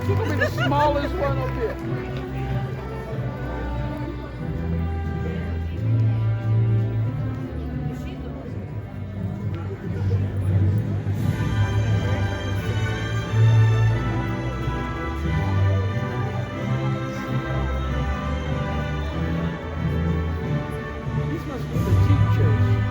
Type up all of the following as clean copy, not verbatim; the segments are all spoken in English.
She's gonna be the smallest one up here. These must be the teachers.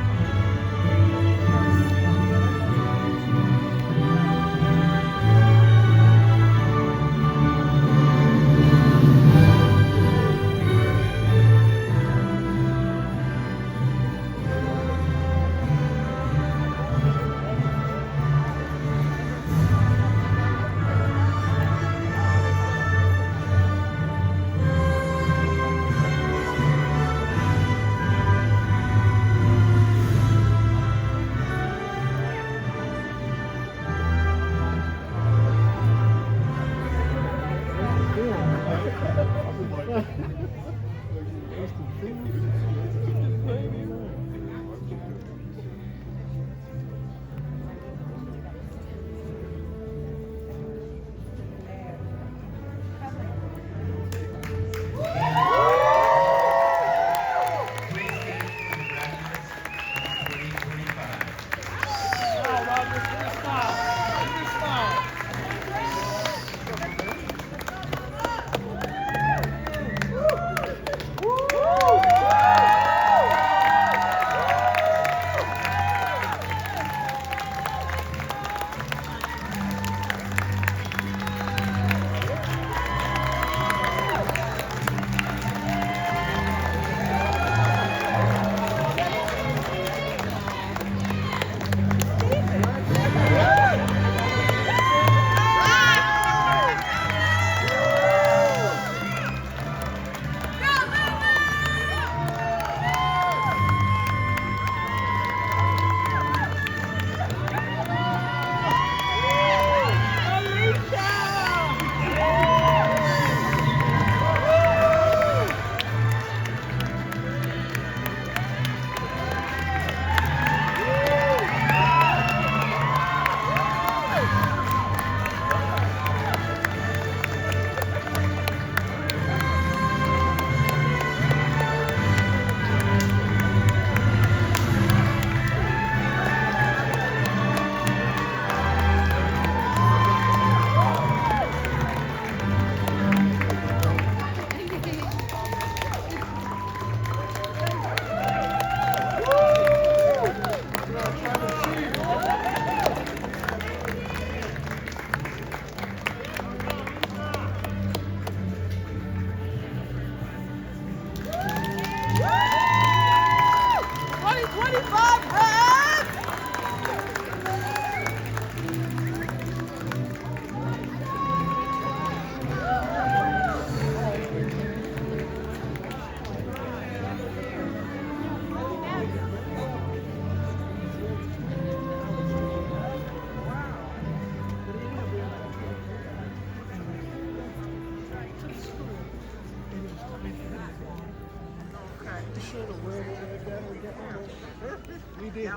We did.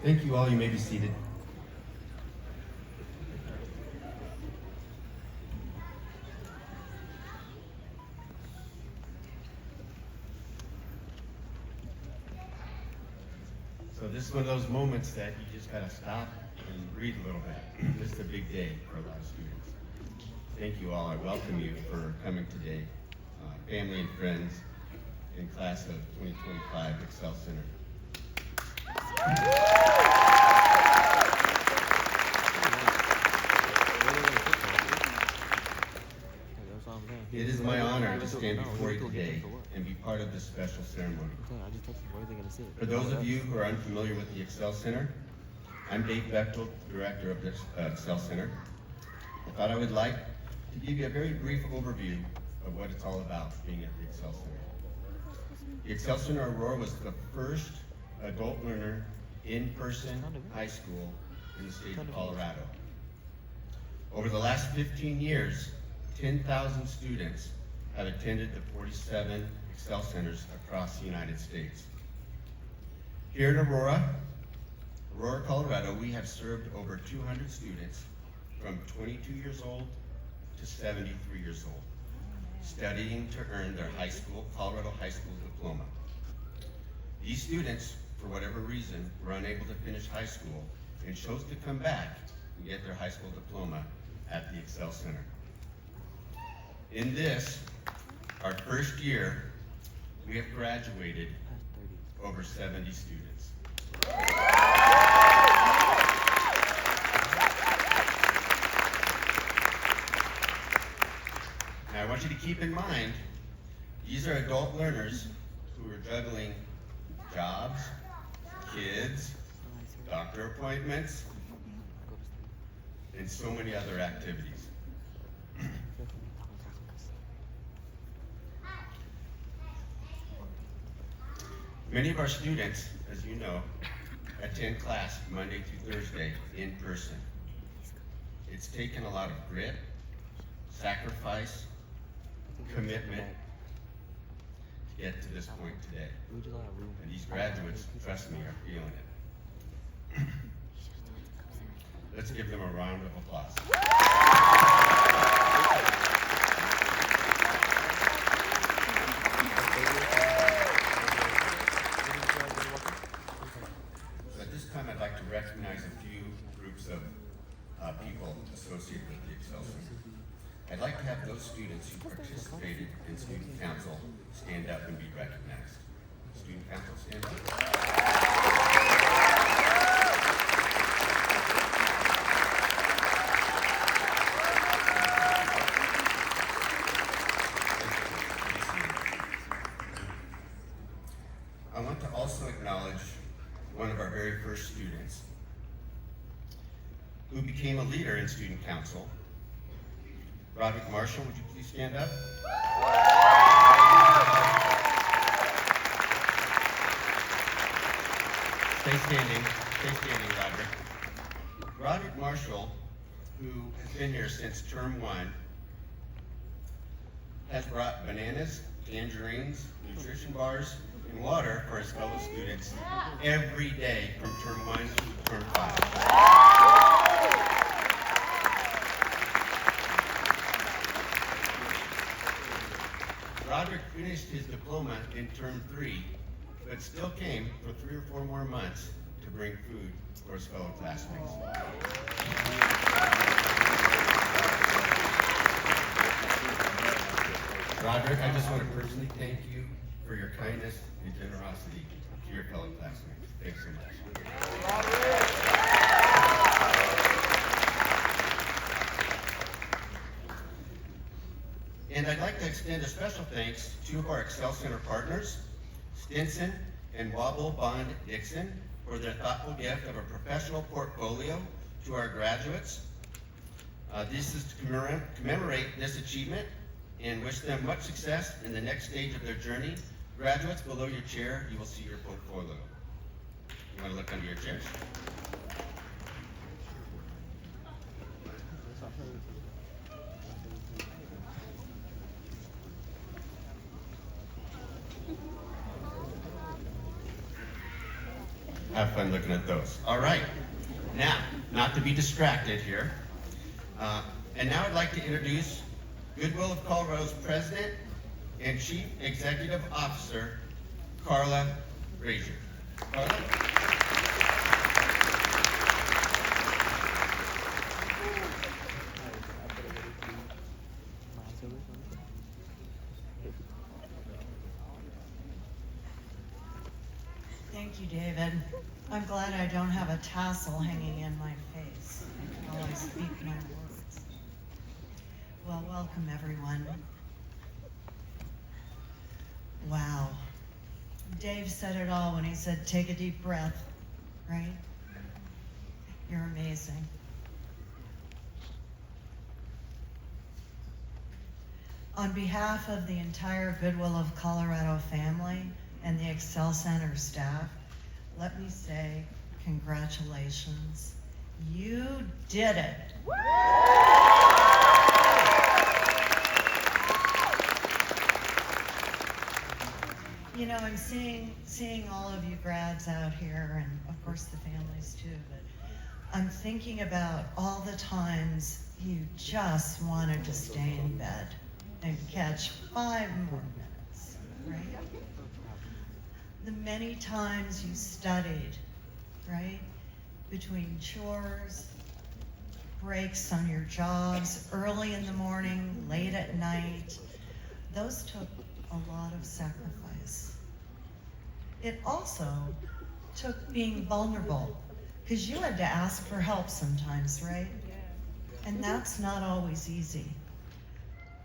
Thank you all. You may be seated. So this is one of those moments that you just gotta stop and breathe a little bit. This is a big day for a lot of students. Thank you all. I welcome you for coming today, family and friends in class of 2025 Excell Center. That's all I'm saying. It is my honor to stand before you today and be part of this special ceremony. For those of you who are unfamiliar with the Excell Center, I'm Dave Bechtel, Director of the Excell Center. I thought I would like to give you a very brief overview of what it's all about being at the Excell Center. The Excell Center Aurora was the first adult learner in-person high school in the state of Colorado. Over the last 15 years, 10,000 students have attended the 47 Excell Centers across the United States. Here in Aurora, Colorado, we have served over 200 students from 22 years old to 73 years old, studying to earn their Colorado high school diploma. These students, for whatever reason, were unable to finish high school and chose to come back and get their high school diploma at the Excell Center. In this, our first year, we have graduated over 70 students. Now, I want you to keep in mind, these are adult learners who are juggling jobs, kids, doctor appointments, and so many other activities. Many of our students, as you know, attend class Monday through Thursday in person. It's taken a lot of grit, sacrifice, commitment to get to this point today. And these graduates, trust me, are feeling it. Let's give them a round of applause. So at this time, I'd like to recognize a few groups of people associated with the Excell Center. I'd like to have those students who participated in Student Council stand up and be recognized. Student Council, stand up. I want to also acknowledge one of our very first students who became a leader in Student Council. Roderick Marshall, would you please stand up? Stay standing, Roderick. Roderick Marshall, who has been here since term 1, has brought bananas, tangerines, nutrition bars, and water for his fellow students every day from term 1 to term 5. Roderick finished his diploma in term 3, but still came for 3 or 4 more months to bring food for his fellow classmates. Roderick, I just want to personally thank you for your kindness and generosity to your fellow classmates. Thanks so much. And I'd like to extend a special thanks to two of our Excell Center partners, Stinson and Wobble Bond Dixon, for their thoughtful gift of a professional portfolio to our graduates. This is to commemorate this achievement and wish them much success in the next stage of their journey. Graduates, below your chair, you will see your portfolio. You want to look under your chairs? Have fun looking at those. All right. Now, not to be distracted here. And now I'd like to introduce Goodwill of Colorado's President and Chief Executive Officer, Carla Brazier. Carla? Thank you, David. I'm glad I don't have a tassel hanging in my face while I speak my words. Well, welcome everyone. Wow. Dave said it all when he said, take a deep breath, right? You're amazing. On behalf of the entire Goodwill of Colorado family and the Excell Center staff, let me say congratulations. You did it. You know, I'm seeing all of you grads out here, and of course the families too, but I'm thinking about all the times you just wanted to stay in bed and catch 5 more minutes, right? The many times you studied, right? Between chores, breaks on your jobs, early in the morning, late at night, those took a lot of sacrifice. It also took being vulnerable, because you had to ask for help sometimes, right? And that's not always easy,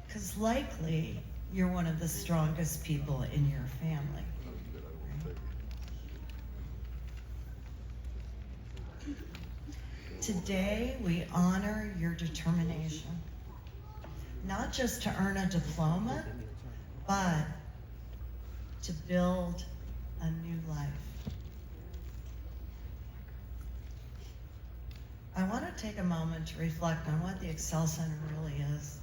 because likely you're one of the strongest people in your family. Right? Today, we honor your determination, not just to earn a diploma, but to build a new life. I want to take a moment to reflect on what the Excell Center really is.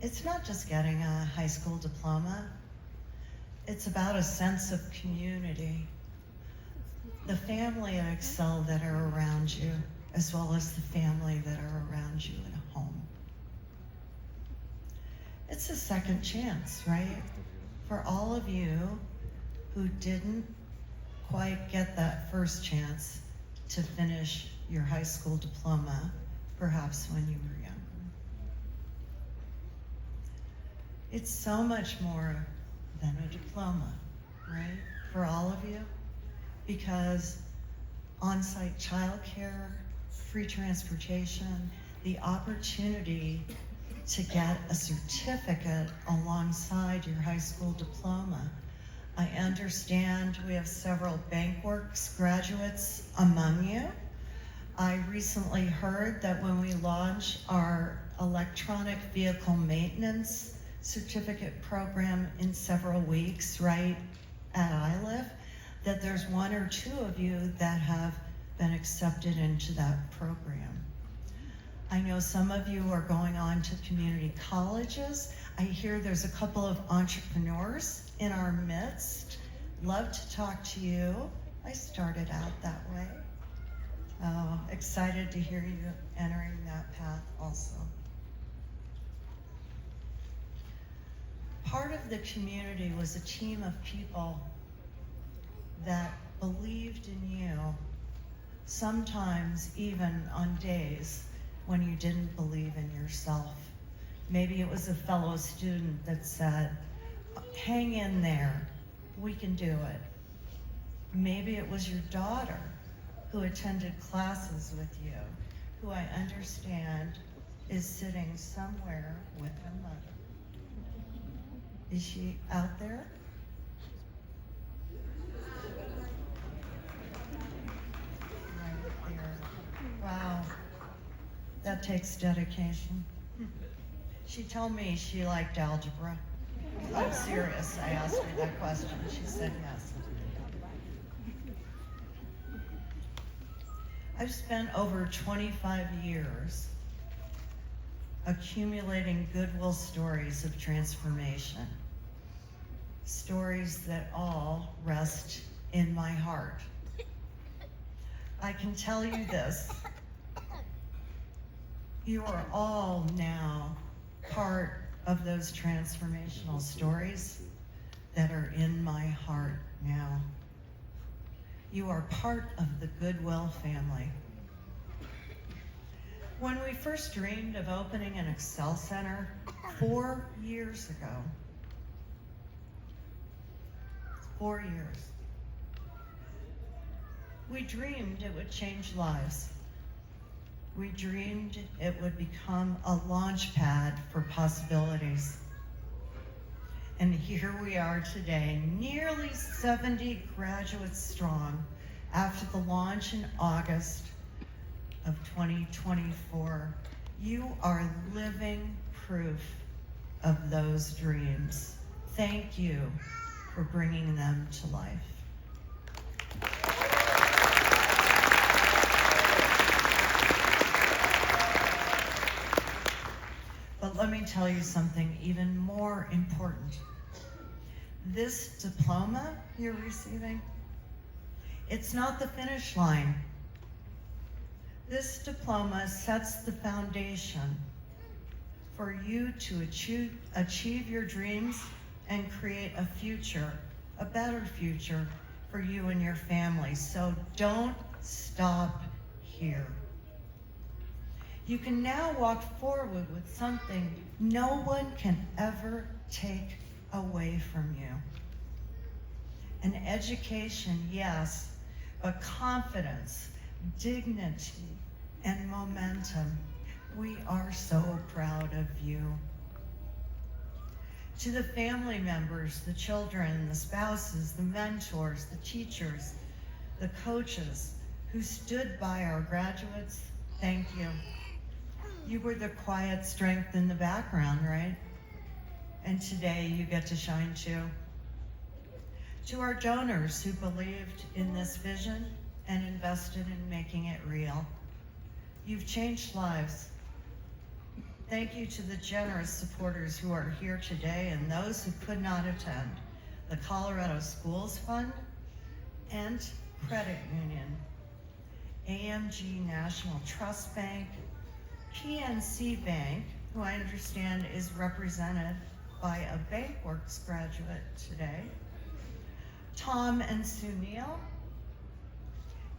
It's not just getting a high school diploma. It's about a sense of community. The family at Excell that are around you, as well as the family that are around you at home. It's a second chance, right? For all of you who didn't quite get that first chance to finish your high school diploma, perhaps when you were younger. It's so much more than a diploma, right? For all of you, because on-site childcare, free transportation, the opportunity to get a certificate alongside your high school diploma. I understand we have several BankWorks graduates among you. I recently heard that when we launch our electronic vehicle maintenance certificate program in several weeks, right at ILIF, that there's 1 or 2 of you that have been accepted into that program. I know some of you are going on to community colleges. I hear there's a couple of entrepreneurs in our midst. Love to talk to you. I started out that way. Excited to hear you entering that path also. Part of the community was a team of people that believed in you, sometimes even on days when you didn't believe in yourself. Maybe it was a fellow student that said, hang in there, we can do it. Maybe it was your daughter who attended classes with you, who I understand is sitting somewhere with her mother. Is she out there? Right there. Wow. That takes dedication. She told me she liked algebra. I'm serious. I asked her that question. She said yes. I've spent over 25 years accumulating goodwill stories of transformation. Stories that all rest in my heart. I can tell you this. You are all now part of those transformational stories that are in my heart now. You are part of the Goodwill family. When we first dreamed of opening an Excell Center 4 years ago, 4 years, we dreamed it would change lives. We dreamed it would become a launch pad for possibilities. And here we are today, nearly 70 graduates strong after the launch in August of 2024. You are living proof of those dreams. Thank you for bringing them to life. But let me tell you something even more important. This diploma you're receiving, it's not the finish line. This diploma sets the foundation for you to achieve your dreams and create a future, a better future for you and your family. So don't stop here. You can now walk forward with something no one can ever take away from you. An education, yes, but confidence, dignity, and momentum. We are so proud of you. To the family members, the children, the spouses, the mentors, the teachers, the coaches who stood by our graduates, thank you. You were the quiet strength in the background, right? And today you get to shine too. To our donors who believed in this vision and invested in making it real. You've changed lives. Thank you to the generous supporters who are here today and those who could not attend. The Colorado Schools Fund and Credit Union, AMG National Trust Bank, PNC Bank, who I understand is represented by a BankWorks graduate today, Tom and Sue Neal,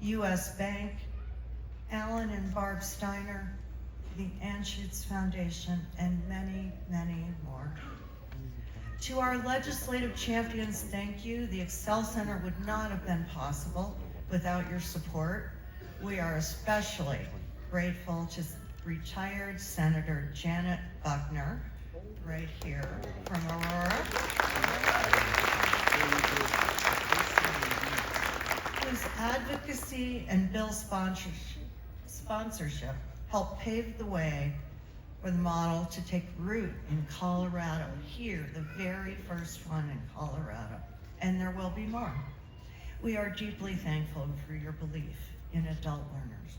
US Bank, Alan and Barb Steiner, the Anschutz Foundation, and many, many more. To our legislative champions, thank you. The Excell Center would not have been possible without your support. We are especially grateful to retired Senator Janet Buckner, right here from Aurora, whose advocacy and bill sponsorship helped pave the way for the model to take root in Colorado, here, the very first one in Colorado, and there will be more. We are deeply thankful for your belief in adult learners.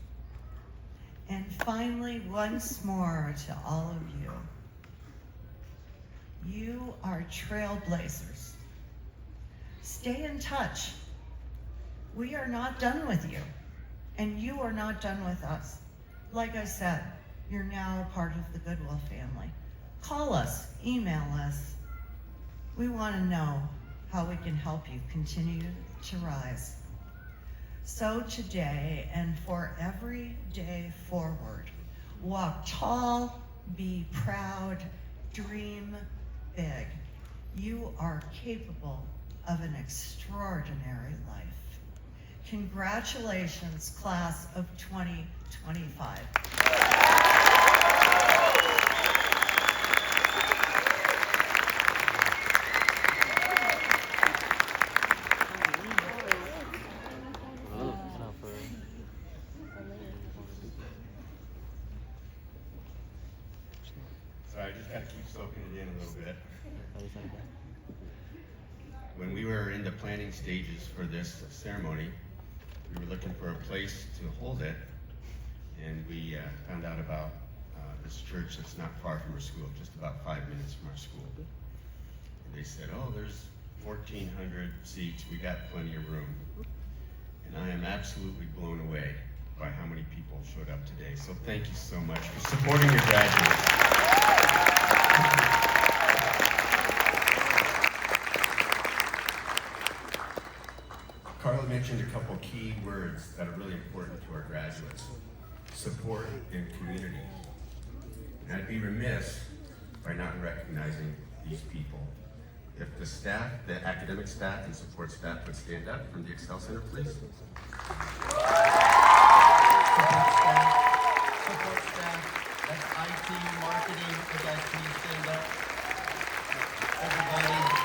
And finally, once more to all of you, you are trailblazers. Stay in touch. We are not done with you, and you are not done with us. Like I said, you're now a part of the Goodwill family. Call us, email us. We want to know how we can help you continue to rise. So today and for every day forward, walk tall, be proud, dream big. You are capable of an extraordinary life. Congratulations, class of 2025. Sorry, I just gotta keep soaking it in a little bit. When we were in the planning stages for this ceremony, we were looking for a place to hold it, and we found out about this church that's not far from our school, just about 5 minutes from our school. And they said, oh, there's 1,400 seats, we got plenty of room. And I am absolutely blown away by how many people showed up today. So thank you so much for supporting your graduates. Carla mentioned a couple key words that are really important to our graduates: support and community. And I'd be remiss by not recognizing these people. If the staff, the academic staff and support staff would stand up from the Excell Center, please. Support staff, that's IT, marketing, you guys can you stand up? Everybody.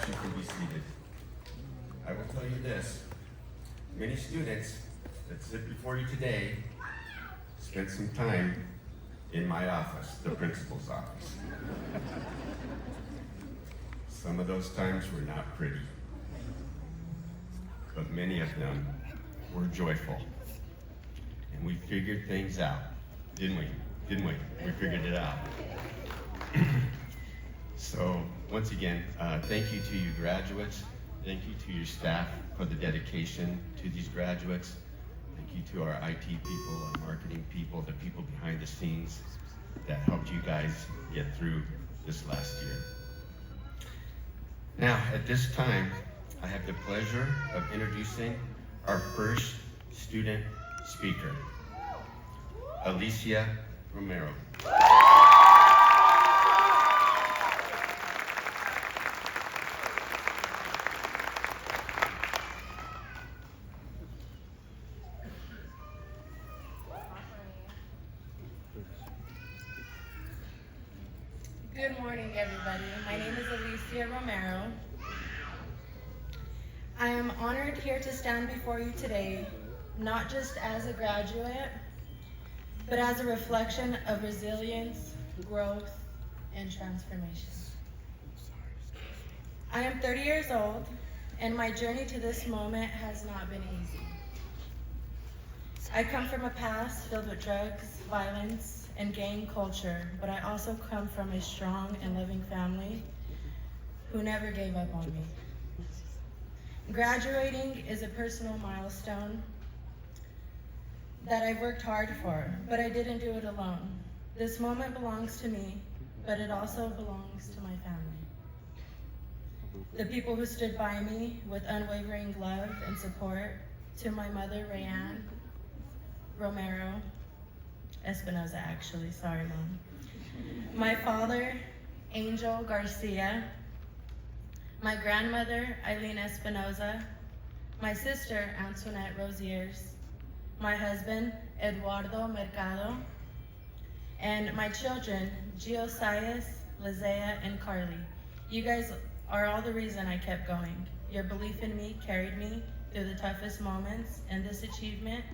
you can be seated. I will tell you this, many students that sit before you today spent some time in my office, the principal's office. Some of those times were not pretty, but many of them were joyful. And we figured things out, didn't we? Didn't we? We figured it out. So, once again, thank you to you graduates. Thank you to your staff for the dedication to these graduates. Thank you to our IT people, our marketing people, the people behind the scenes that helped you guys get through this last year. Now, at this time, I have the pleasure of introducing our first student speaker, Alicia Romero. Good morning, everybody. My name is Alicia Romero. I am honored here to stand before you today, not just as a graduate, but as a reflection of resilience, growth, and transformation. I am 30 years old, and my journey to this moment has not been easy. I come from a past filled with drugs, violence, and gang culture, but I also come from a strong and loving family who never gave up on me. Graduating is a personal milestone that I've worked hard for, but I didn't do it alone. This moment belongs to me, but it also belongs to my family. The people who stood by me with unwavering love and support, to my mother, Rayanne Romero, Espinoza actually, sorry Mom. My father, Angel Garcia. My grandmother, Eileen Espinoza. My sister, Antoinette Rosiers. My husband, Eduardo Mercado. And my children, Geosias, Lizea, and Carly. You guys are all the reason I kept going. Your belief in me carried me through the toughest moments, and this achievement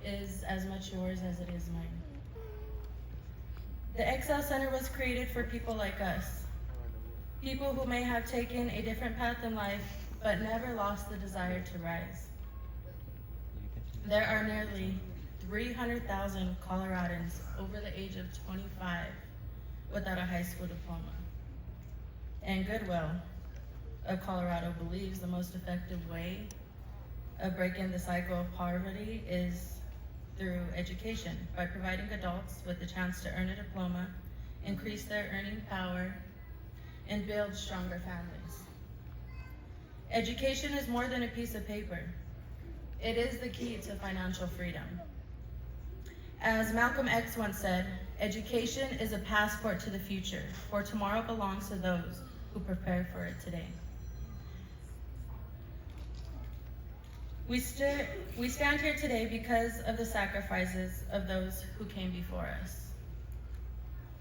is as much yours as it is mine. The Excell Center was created for people like us, people who may have taken a different path in life, but never lost the desire to rise. There are nearly 300,000 Coloradans over the age of 25 without a high school diploma. And Goodwill of Colorado believes the most effective way of breaking the cycle of poverty is through education, by providing adults with the chance to earn a diploma, increase their earning power, and build stronger families. Education is more than a piece of paper. It is the key to financial freedom. As Malcolm X once said, education is a passport to the future, for tomorrow belongs to those who prepare for it today. We stand here today because of the sacrifices of those who came before us.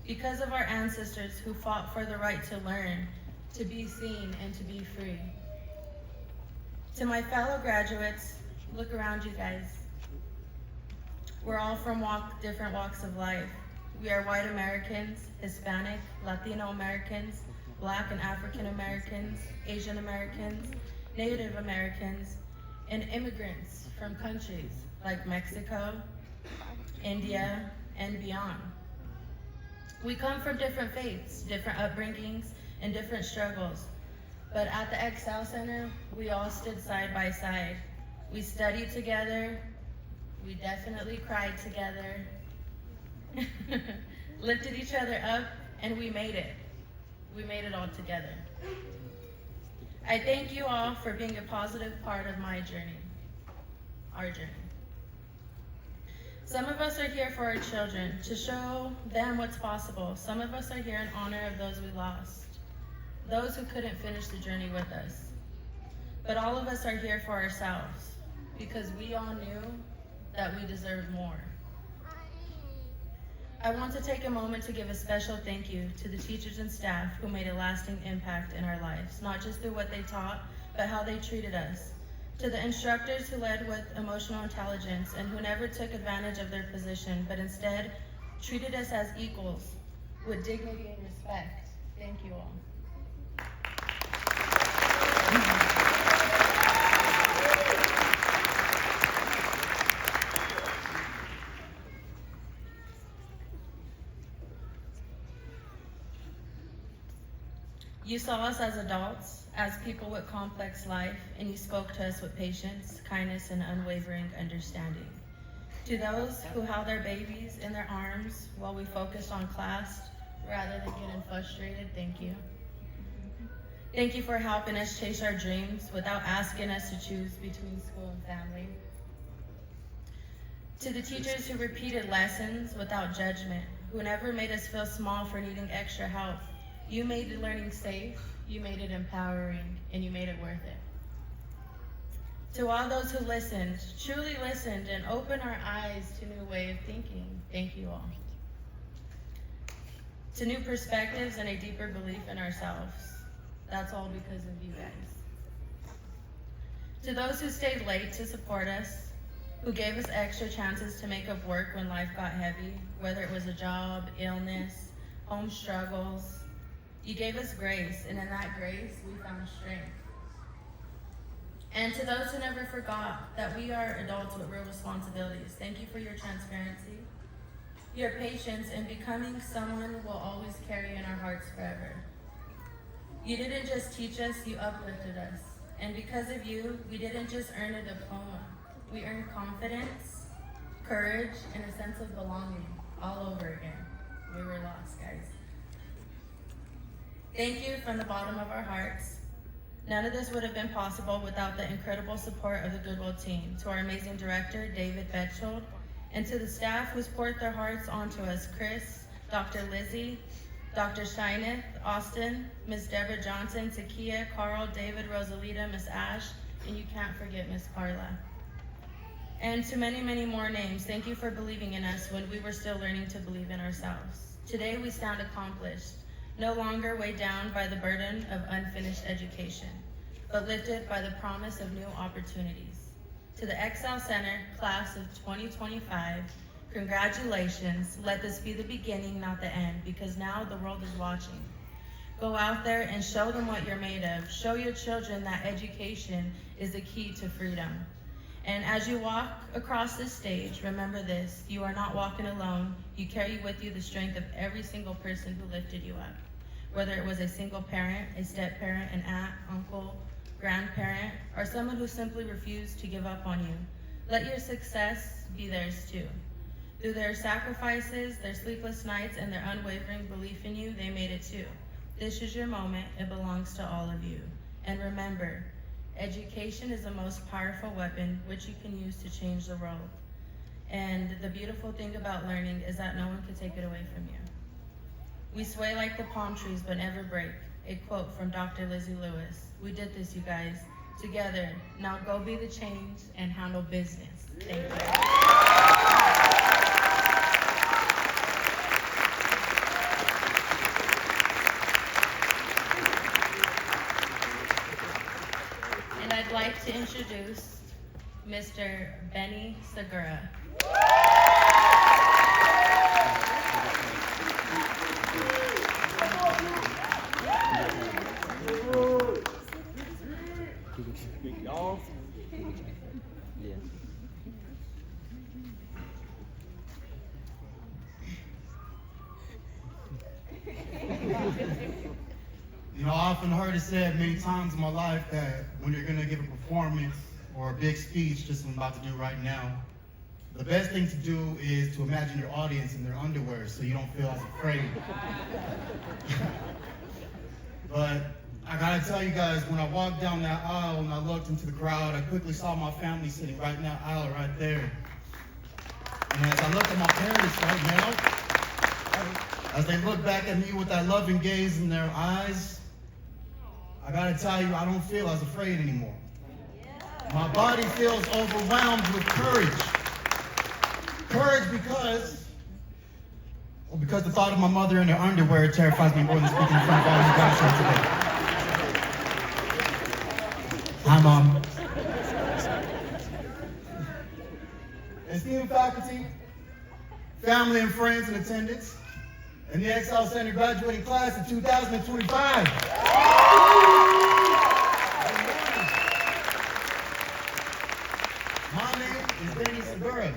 Because of our ancestors who fought for the right to learn, to be seen, and to be free. To my fellow graduates, look around you guys. We're all from different walks of life. We are white Americans, Hispanic, Latino Americans, Black and African Americans, Asian Americans, Native Americans, and immigrants from countries like Mexico, India, and beyond. We come from different faiths, different upbringings, and different struggles. But at the Excell Center, we all stood side by side. We studied together, we definitely cried together, lifted each other up, and we made it. We made it all together. I thank you all for being a positive part of my journey, our journey. Some of us are here for our children, to show them what's possible. Some of us are here in honor of those we lost, those who couldn't finish the journey with us. But all of us are here for ourselves, because we all knew that we deserved more. I want to take a moment to give a special thank you to the teachers and staff who made a lasting impact in our lives, not just through what they taught, but how they treated us. To the instructors who led with emotional intelligence and who never took advantage of their position, but instead treated us as equals with dignity and respect. Thank you all. You saw us as adults, as people with complex life, and you spoke to us with patience, kindness, and unwavering understanding. To those who held their babies in their arms while we focused on class rather than getting frustrated, thank you. Thank you for helping us chase our dreams without asking us to choose between school and family. To the teachers who repeated lessons without judgment, who never made us feel small for needing extra help, you made the learning safe, you made it empowering, and you made it worth it. To all those who listened, truly listened, and opened our eyes to a new way of thinking, thank you all. To new perspectives and a deeper belief in ourselves, that's all because of you guys. To those who stayed late to support us, who gave us extra chances to make up work when life got heavy, whether it was a job, illness, home struggles, you gave us grace, and in that grace, we found strength. And to those who never forgot that we are adults with real responsibilities, thank you for your transparency, your patience, and becoming someone we'll always carry in our hearts forever. You didn't just teach us, you uplifted us. And because of you, we didn't just earn a diploma. We earned confidence, courage, and a sense of belonging all over again. We were lost, guys. Thank you from the bottom of our hearts. None of this would have been possible without the incredible support of the Goodwill team. To our amazing director, David Betchold, and to the staff who's poured their hearts onto us, Chris, Dr. Lizzie, Dr. Shyneth, Austin, Ms. Deborah Johnson, Takia, Carl, David, Rosalita, Miss Ash, and you can't forget Miss Carla. And to many, many more names, thank you for believing in us when we were still learning to believe in ourselves. Today we stand accomplished, no longer weighed down by the burden of unfinished education, but lifted by the promise of new opportunities. To the Excell Center, class of 2025, congratulations. Let this be the beginning, not the end, because now the world is watching. Go out there and show them what you're made of. Show your children that education is the key to freedom. And as you walk across this stage, remember this: you are not walking alone. You carry with you the strength of every single person who lifted you up. Whether it was a single parent, a step-parent, an aunt, uncle, grandparent, or someone who simply refused to give up on you. Let your success be theirs too. Through their sacrifices, their sleepless nights, and their unwavering belief in you, they made it too. This is your moment. It belongs to all of you. And remember, education is the most powerful weapon which you can use to change the world. And the beautiful thing about learning is that no one can take it away from you. We sway like the palm trees but never break. A quote from Dr. Lizzie Lewis. We did this, you guys, together. Now go be the change and handle business. Thank you. And I'd like to introduce Mr. Benny Segura. You know, I often heard it said many times in my life that when you're going to give a performance or a big speech, just what I'm about to do right now, the best thing to do is to imagine your audience in their underwear so you don't feel as afraid. But I gotta tell you guys, when I walked down that aisle and I looked into the crowd, I quickly saw my family sitting right in that aisle right there. And as I look at my parents right now, as they look back at me with that loving gaze in their eyes, I gotta tell you, I don't feel as afraid anymore. My body feels overwhelmed with courage. Courage because Well, because the thought of my mother in her underwear terrifies me more than speaking in front of all you guys here today. Hi, Mom. Esteemed faculty, family and friends in attendance, and the Excell Center graduating class of 2025. My name is Benny Segura.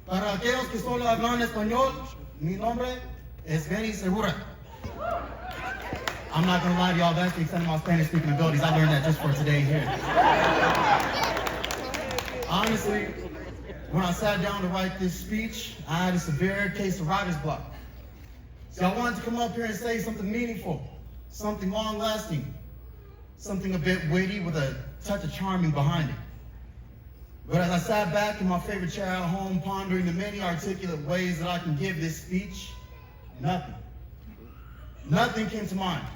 Para aquellos que solo hablan español, mi nombre es Benny Segura. I'm not gonna lie to y'all, that's the extent of my Spanish speaking abilities. I learned that just for today here. Honestly, when I sat down to write this speech, I had a severe case of writer's block. See, I wanted to come up here and say something meaningful, something long-lasting, something a bit witty with a touch of charming behind it. But as I sat back in my favorite chair at home, pondering the many articulate ways that I can give this speech, nothing came to mind.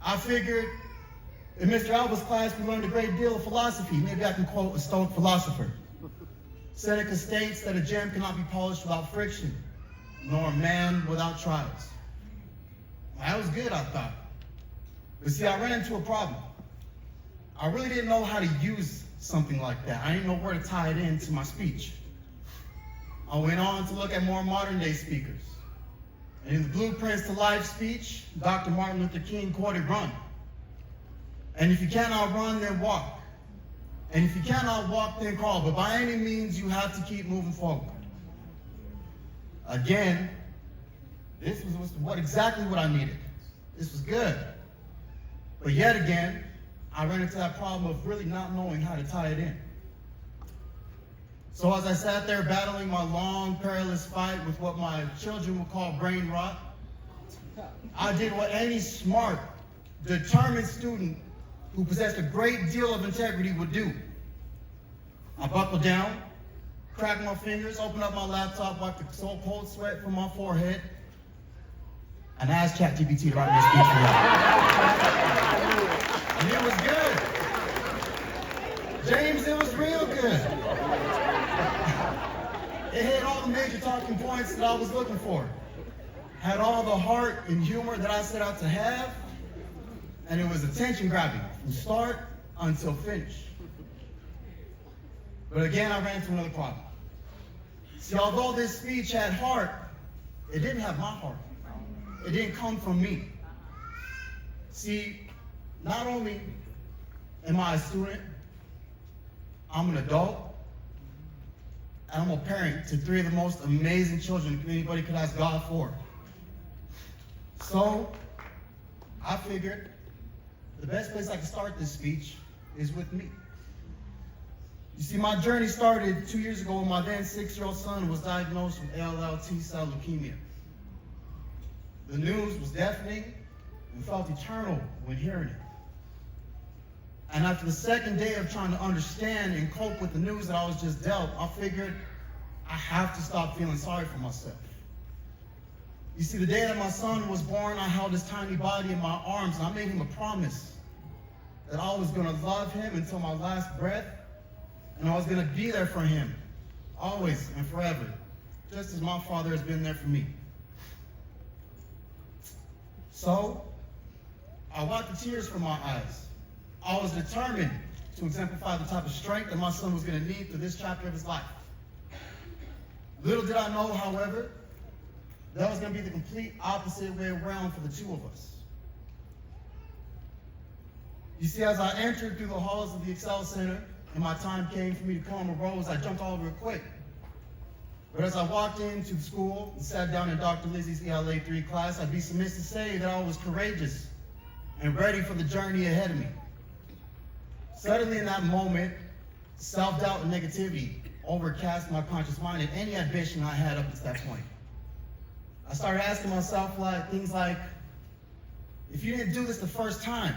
I figured in Mr. Alba's class, we learned a great deal of philosophy. Maybe I can quote a Stoic philosopher. Seneca states that a gem cannot be polished without friction, nor a man without trials. That was good, I thought. But see, I ran into a problem. I really didn't know how to use something like that. I didn't know where to tie it into my speech. I went on to look at more modern day speakers. And in the Blueprints to Life speech, Dr. Martin Luther King quoted, "Run. And if you cannot run, then walk. And if you cannot walk, then crawl. But by any means, you have to keep moving forward." Again, this was exactly what I needed. This was good. But yet again, I ran into that problem of really not knowing how to tie it in. So as I sat there battling my long, perilous fight with what my children would call brain rot, I did what any smart, determined student who possessed a great deal of integrity would do. I buckled down, cracked my fingers, opened up my laptop, wiped the cold sweat from my forehead, and asked ChatGPT to write me a speech for y'all. And it was good. James, it was real good. It hit all the major talking points that I was looking for. Had all the heart and humor that I set out to have, and it was attention grabbing from start until finish. But again, I ran into another problem. See, although this speech had heart, it didn't have my heart. It didn't come from me. See, not only am I a student, I'm an adult, and I'm a parent to three of the most amazing children anybody could ask God for. So, I figured the best place I could start this speech is with me. You see, my journey started 2 years ago when my then 6-year-old son was diagnosed with ALL T-cell leukemia. The news was deafening and felt eternal when hearing it. And after the second day of trying to understand and cope with the news that I was just dealt, I figured I have to stop feeling sorry for myself. You see, the day that my son was born, I held his tiny body in my arms, and I made him a promise that I was going to love him until my last breath, and I was going to be there for him, always and forever, just as my father has been there for me. So, I wiped the tears from my eyes. I was determined to exemplify the type of strength that my son was going to need through this chapter of his life. Little did I know, however, that was going to be the complete opposite way around for the two of us. You see, as I entered through the halls of the Excell Center and my time came for me to come arose, I jumped all real quick. But as I walked into the school and sat down in Dr. Lizzie's ELA 3 class, I'd be remiss to say that I was courageous and ready for the journey ahead of me. Suddenly in that moment, self-doubt and negativity overcast my conscious mind and any ambition I had up to that point. I started asking myself things like, if you didn't do this the first time,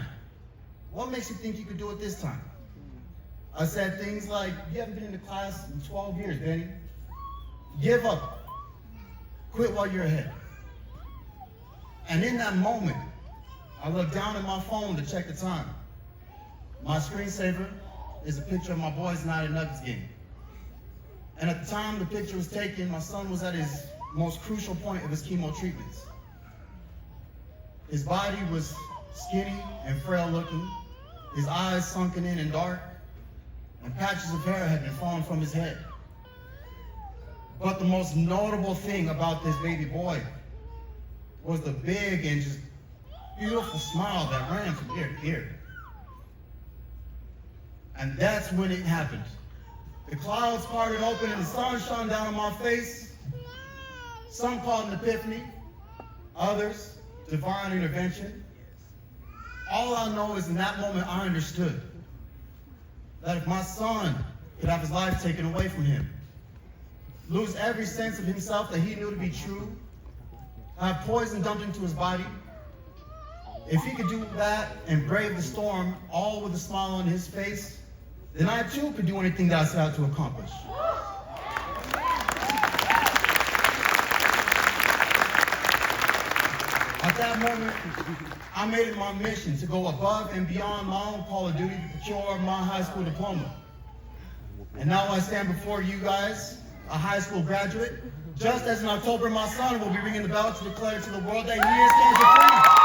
what makes you think you could do it this time? I said things like, you haven't been in the class in 12 years, Benny. Give up. Quit while you're ahead. And in that moment, I looked down at my phone to check the time. My screensaver is a picture of my boys' United Nuggets game. And at the time the picture was taken, my son was at his most crucial point of his chemo treatments. His body was skinny and frail looking, his eyes sunken in and dark, and patches of hair had been falling from his head. But the most notable thing about this baby boy was the big and just beautiful smile that ran from ear to ear. And that's when it happened. The clouds parted open and the sun shone down on my face. Some called an epiphany, others divine intervention. All I know is in that moment I understood that if my son could have his life taken away from him, lose every sense of himself that he knew to be true, have poison dumped into his body, if he could do that and brave the storm, all with a smile on his face, then I too could do anything that I set out to accomplish. At that moment, I made it my mission to go above and beyond my own call of duty to procure my high school diploma. And now I stand before you guys, a high school graduate, just as in October my son will be ringing the bell to declare to the world that he is cancer free.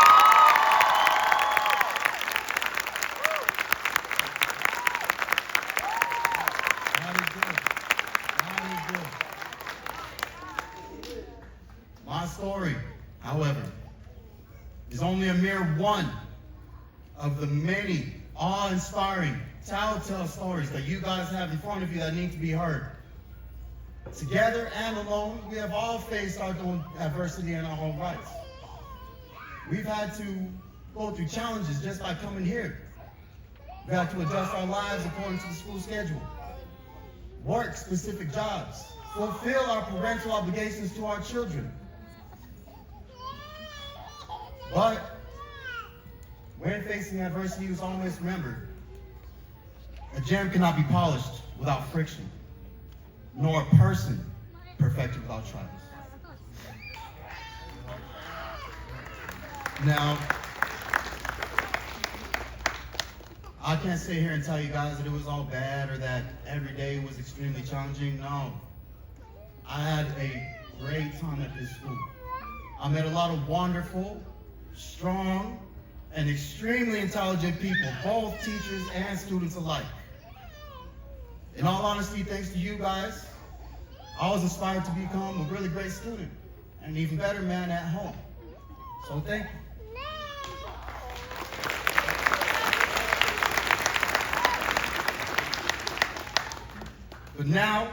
My story, however, is only a mere one of the many awe-inspiring, telltale stories that you guys have in front of you that need to be heard. Together and alone, we have all faced our own adversity in our own rights. We've had to go through challenges just by coming here. We've had to adjust our lives according to the school schedule, work specific jobs, fulfill our parental obligations to our children. But when facing adversity, you must always remember, a gem cannot be polished without friction, nor a person perfected without trials. Now, I can't sit here and tell you guys that it was all bad or that every day was extremely challenging. No. I had a great time at this school. I met a lot of wonderful, strong, and extremely intelligent people, both teachers and students alike. In all honesty, thanks to you guys, I was inspired to become a really great student and an even better man at home. So thank you. But now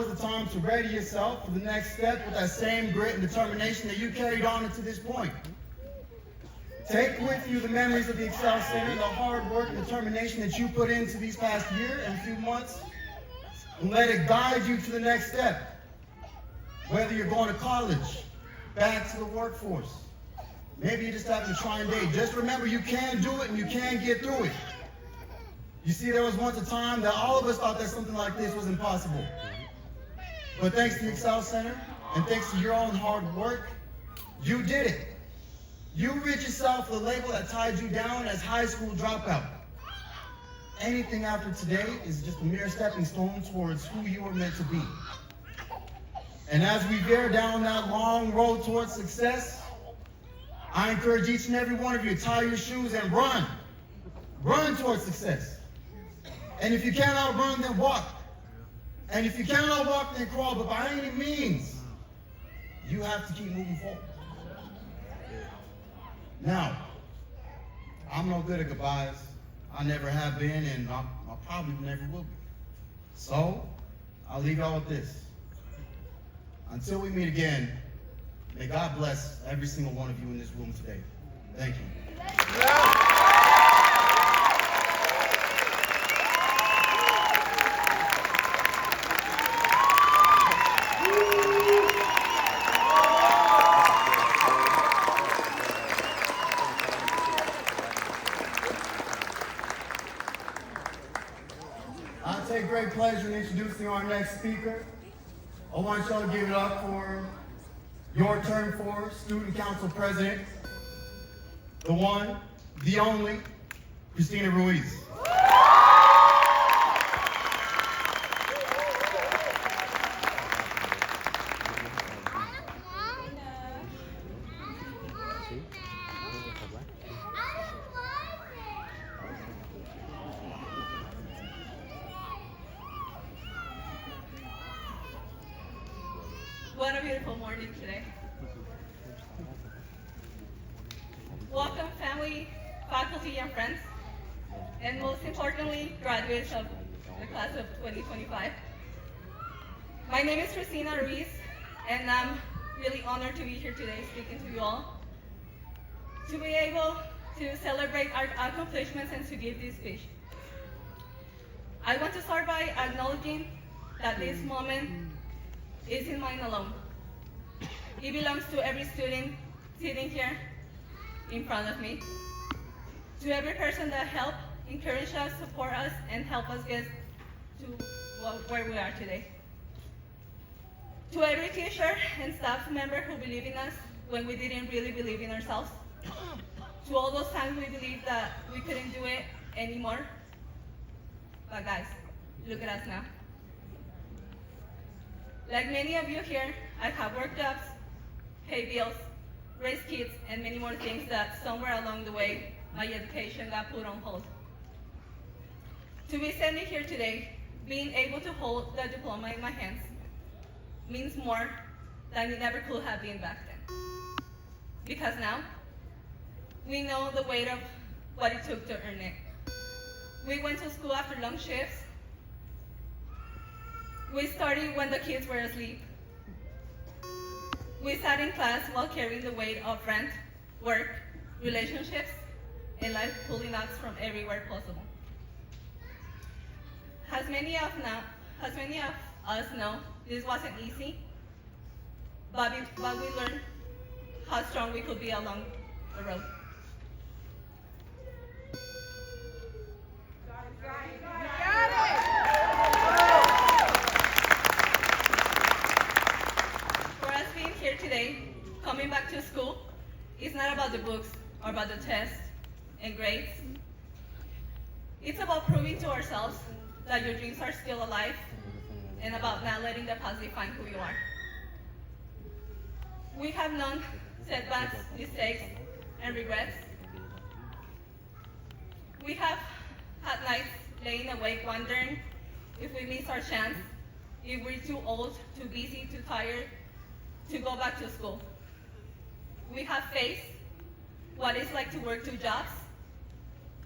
is the time to ready yourself for the next step with that same grit and determination that you carried on into this point. Take with you the memories of the Excell Center, the hard work and determination that you put into these past year and few months, and let it guide you to the next step. Whether you're going to college, back to the workforce, maybe you're just having a trying day, just remember you can do it and you can get through it. You see, there was once a time that all of us thought that something like this was impossible. But thanks to the Excell Center, and thanks to your own hard work, you did it. You rid yourself of the label that tied you down as high school dropout. Anything after today is just a mere stepping stone towards who you were meant to be. And as we veer down that long road towards success, I encourage each and every one of you to tie your shoes and run. Run towards success. And if you can't outrun, then walk. And if you cannot walk, then crawl. But by any means, you have to keep moving forward. Now, I'm no good at goodbyes. I never have been, and I probably never will be. So, I'll leave y'all with this. Until we meet again, may God bless every single one of you in this room today. Thank you. I take great pleasure in introducing our next speaker. I want y'all to give it up for your turn for Student Council President, the one, the only, Christina Ruiz. What a beautiful morning today. Welcome family, faculty, and friends, and most importantly, graduates of the class of 2025. My name is Christina Ruiz, and I'm really honored to be here today speaking to you all, to be able to celebrate our accomplishments and to give this speech. I want to start by acknowledging that this moment isn't mine alone. It belongs to every student sitting here in front of me, to every person that helped, encouraged us, support us, and help us get to where we are today. To every teacher and staff member who believed in us when we didn't really believe in ourselves. To all those times we believed that we couldn't do it anymore. But guys, look at us now. Like many of you here, I have work jobs, pay bills, raise kids, and many more things that somewhere along the way, my education got put on hold. To be standing here today, being able to hold the diploma in my hands, means more than it ever could have been back then. Because now, we know the weight of what it took to earn it. We went to school after long shifts. We started when the kids were asleep. We sat in class while carrying the weight of rent, work, relationships, and life pulling us from everywhere possible. As many of us know, this wasn't easy, but we learned how strong we could be along the road. For us being here today, coming back to school, it's not about the books or about the tests and grades. It's about proving to ourselves that your dreams are still alive and about not letting the past define who you are. We have known setbacks, mistakes, and regrets. We have had nights laying awake wondering if we miss our chance, if we're too old, too busy, too tired to go back to school. We have faced what it's like to work 2 jobs,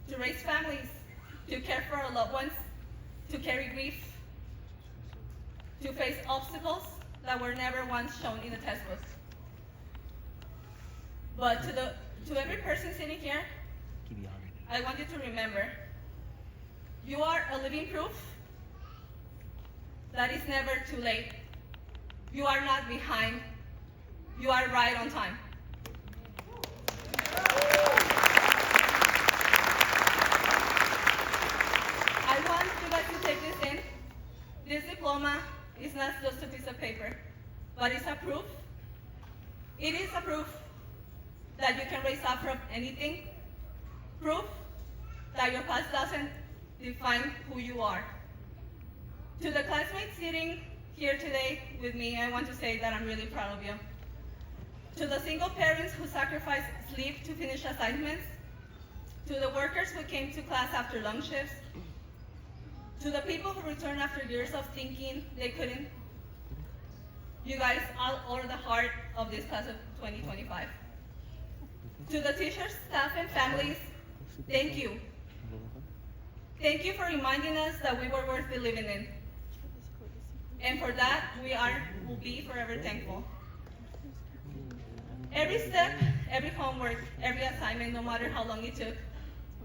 to raise families, to care for our loved ones, to carry grief, to face obstacles that were never once shown in the textbooks. But to every person sitting here, I want you to remember, you are a living proof that it's never too late. You are not behind. You are right on time. I want you guys to take this in. This diploma is not just a piece of paper, but it's a proof. It is a proof that you can rise up from anything. Proof that your past doesn't define who you are. To the classmates sitting here today with me, I want to say that I'm really proud of you. To the single parents who sacrificed sleep to finish assignments, to the workers who came to class after long shifts, to the people who returned after years of thinking they couldn't, you guys are the heart of this class of 2025. To the teachers, staff, and families, thank you. Thank you for reminding us that we were worth believing in. And for that, will be forever thankful. Every step, every homework, every assignment, no matter how long it took,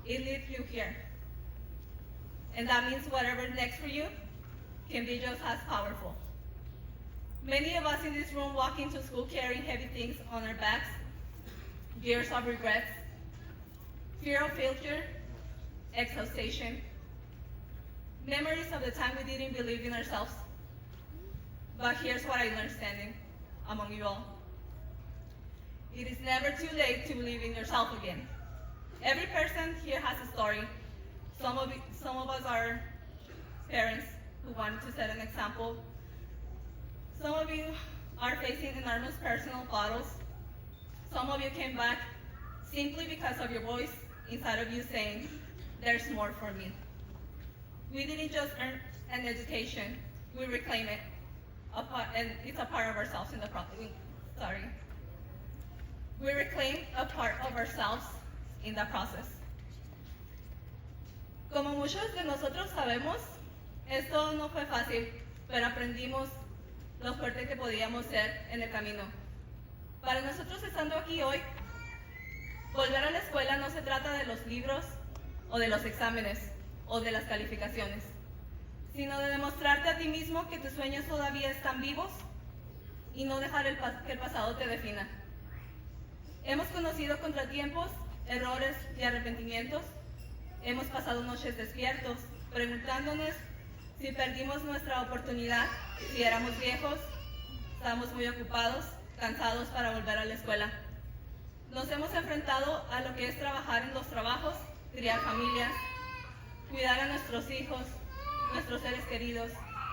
it led you here. And that means whatever next for you can be just as powerful. Many of us in this room walk into school carrying heavy things on our backs, years of regrets, fear of failure, exhaustion, memories of the time we didn't believe in ourselves. But here's what I learned standing among you all. It is never too late to believe in yourself again. Every person here has a story. Some of us are parents who wanted to set an example. Some of you are facing enormous personal battles. Some of you came back simply because of your voice inside of you saying, there's more for me. We didn't just earn an education, we reclaim it. and it's a part of ourselves in the process. Sorry. We reclaim a part of ourselves in the process. Como muchos de nosotros sabemos, esto no fue fácil, pero aprendimos lo fuerte que podíamos ser en el camino. Para nosotros estando aquí hoy, volver a la escuela no se trata de los libros o de los exámenes o de las calificaciones, sino de demostrarte a ti mismo que tus sueños todavía están vivos y no dejar que el pasado te defina. Hemos conocido contratiempos, errores y arrepentimientos. Hemos pasado noches despiertos, preguntándonos si perdimos nuestra oportunidad, si éramos viejos, estábamos muy ocupados, cansados para volver a la escuela. Nos hemos enfrentado a lo que es trabajar en los trabajos, criar familias, cuidar a nuestros hijos, nuestros seres queridos,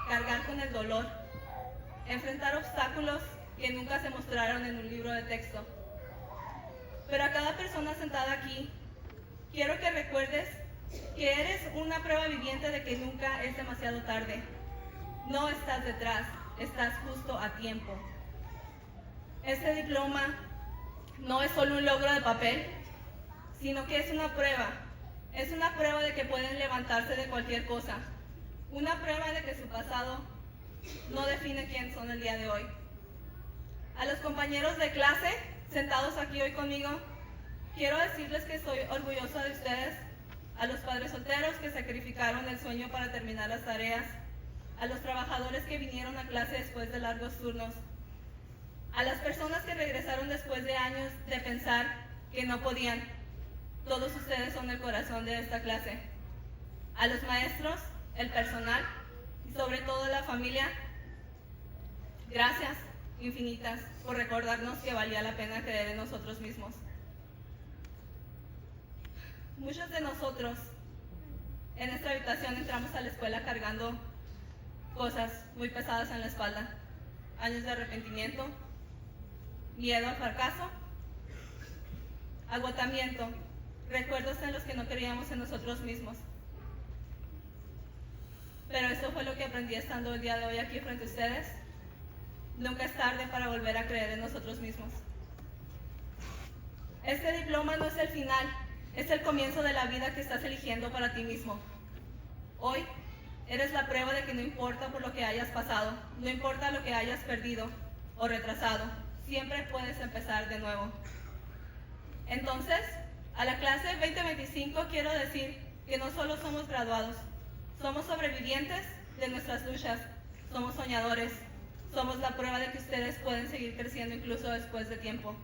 cargar con el dolor, enfrentar obstáculos que nunca se mostraron en un libro de texto. Pero a cada persona sentada aquí, quiero que recuerdes que eres una prueba viviente de que nunca es demasiado tarde. No estás detrás, estás justo a tiempo. Este diploma no es solo un logro de papel, sino que es una prueba. Es una prueba de que pueden levantarse de cualquier cosa. Una prueba de que su pasado no define quién son el día de hoy. A los compañeros de clase sentados aquí hoy conmigo, quiero decirles que estoy orgullosa de ustedes, a los padres solteros que sacrificaron el sueño para terminar las tareas, a los trabajadores que vinieron a clase después de largos turnos, a las personas que regresaron después de años de pensar que no podían. Todos ustedes son el corazón de esta clase. A los maestros, el personal y sobre todo la familia, gracias infinitas por recordarnos que valía la pena creer en nosotros mismos. Muchos de nosotros en esta habitación entramos a la escuela cargando cosas muy pesadas en la espalda, años de arrepentimiento, miedo al fracaso, agotamiento, recuerdos en los que no creíamos en nosotros mismos. Pero eso fue lo que aprendí estando el día de hoy aquí frente a ustedes. Nunca es tarde para volver a creer en nosotros mismos. Este diploma no es el final, es el comienzo de la vida que estás eligiendo para ti mismo. Hoy eres la prueba de que no importa por lo que hayas pasado, no importa lo que hayas perdido o retrasado, siempre puedes empezar de nuevo. Entonces, a la clase 2025 quiero decir que no solo somos graduados, somos sobrevivientes de nuestras luchas, somos soñadores, somos la prueba de que ustedes pueden seguir creciendo incluso después de tiempo.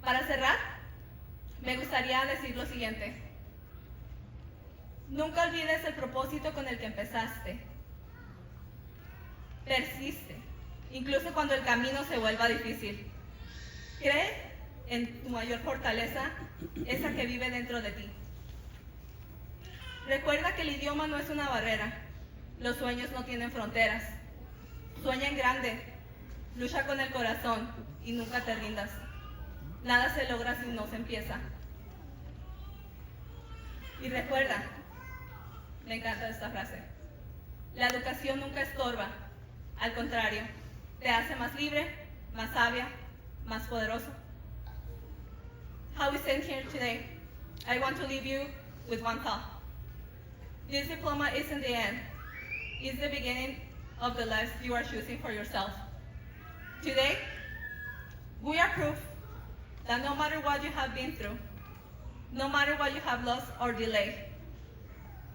Para cerrar, me gustaría decir lo siguiente. Nunca olvides el propósito con el que empezaste. Persiste, incluso cuando el camino se vuelva difícil. Cree en tu mayor fortaleza, esa que vive dentro de ti. Recuerda que el idioma no es una barrera. Los sueños no tienen fronteras. Sueña en grande, lucha con el corazón y nunca te rindas. Nada se logra si no se empieza. Y recuerda, me encanta esta frase, la educación nunca estorba, al contrario, te hace más libre, más sabia, más poderoso. How we stand here today, I want to leave you with one thought. This diploma isn't the end, it's the beginning of the life you are choosing for yourself. Today, we are proof that no matter what you have been through, no matter what you have lost or delayed,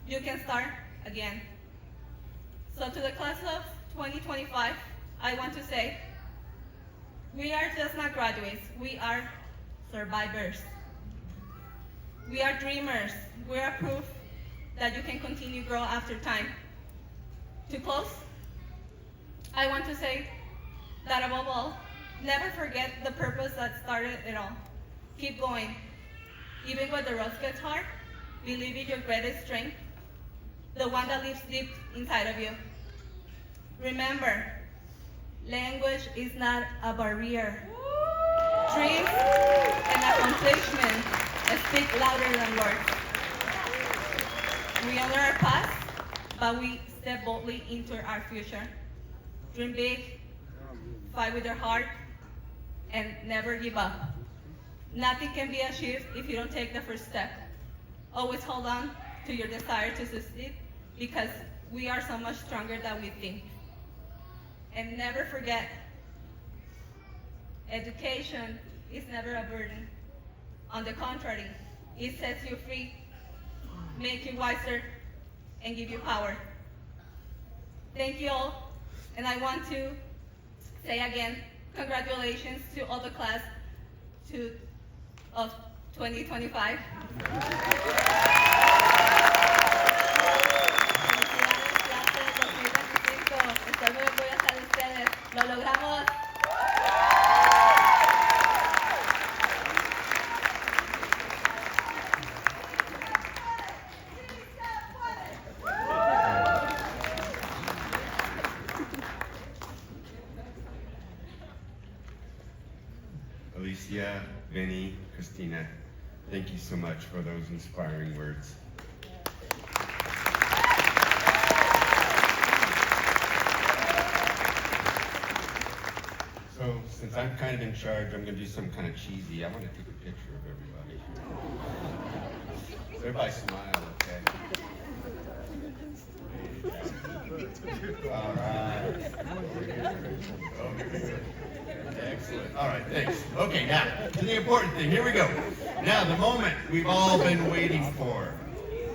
you can start again. So to the class of 2025, I want to say, we are just not graduates, we are survivors. We are dreamers, we are proof that you can continue to grow after time. To close, I want to say that above all, never forget the purpose that started it all. Keep going. Even when the road gets hard, believe in your greatest strength, the one that lives deep inside of you. Remember, language is not a barrier. Dreams and accomplishments speak louder than words. We honor our past, but we step boldly into our future. dream big, fight with your heart, and never give up. Nothing can be achieved if you don't take the first step. Always hold on to your desire to succeed because we are so much stronger than we think. And never forget, education is never a burden. On the contrary, it sets you free, makes you wiser, and give you power. Thank you all, and I want to say again, congratulations to all the class of 2025. Estoy muy orgullosa de ustedes. Lo logramos. Alicia, Vinny, Christina, thank you so much for those inspiring words. So, since I'm kind of in charge, I'm going to do something kind of cheesy. I want to take a picture of everybody. So everybody smile, okay? All right. Excellent. All right, thanks. Okay, now, to the important thing. Here we go. Now, the moment we've all been waiting for.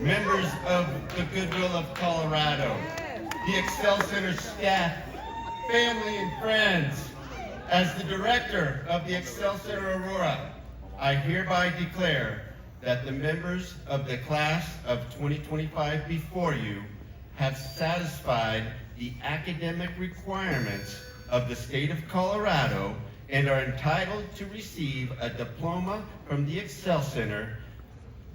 Members of the Goodwill of Colorado, the Excell Center staff, family, and friends. As the director of the Excell Center Aurora, I hereby declare that the members of the class of 2025 before you have satisfied the academic requirements of the state of Colorado and are entitled to receive a diploma from the Excell Center.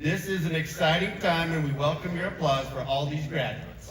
This is an exciting time, and we welcome your applause for all these graduates.